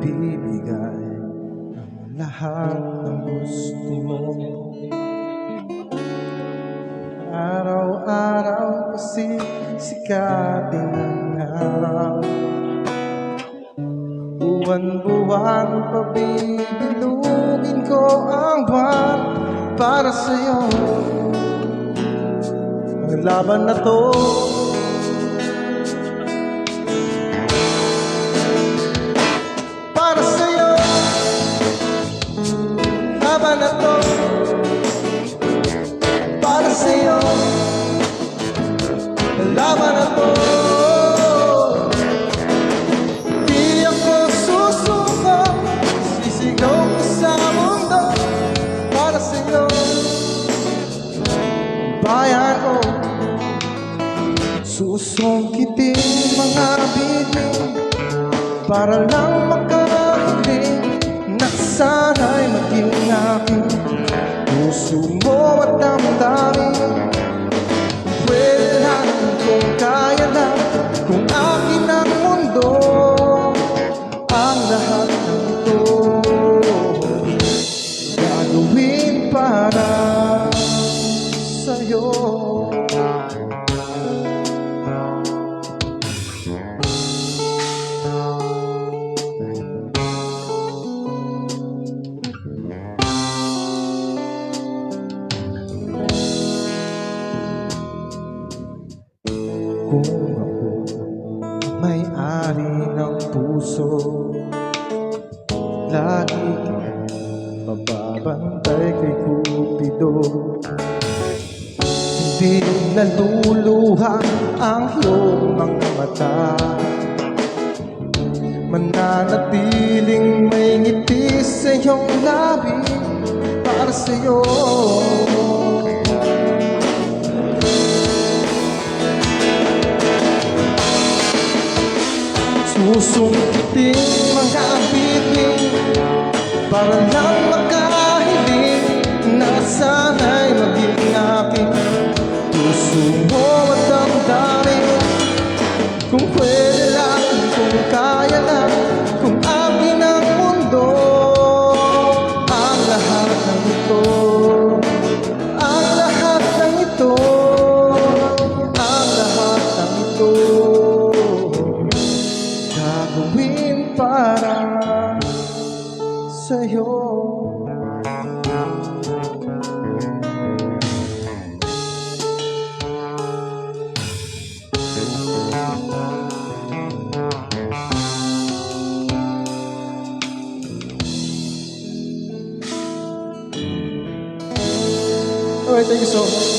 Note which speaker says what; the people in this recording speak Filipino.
Speaker 1: ibibigay ang lahat ng gusto mo. Araw-araw pasisikatin ang araw, buwan-buwan pabibilugin ko ang buwan para sa'yo. Ang laban na to para sa'yo, laban na to para sa'yo, laban na to. Di ako susuko, sisigaw ko sa mundo para sa'yo, bayan ko. Susungkitin mga bibig para lang makahiling na sana'y maging akin. Puso mo at damdamin, pwede lang kung kaya lang, kung akin ang mundo, ang lahat ng ito gagawin para sa'yo. Kung ako may-ari ng puso, lagi kang mababantay kay Cupido. Hindi naluluha ang iyong mga mata, mananatiling may ngiti sa iyong labi para sa'yo. Susungkitin mga bibig para lang makahiling na sana'y maging akin. Puso mo at damdamin, kung pwede lang, kung kaya lang, kung akin ang mundo, ang lahat ng ito, ang lahat ng ito, ang lahat ng ito gagawin para sa'yo. Alright, thank you so much.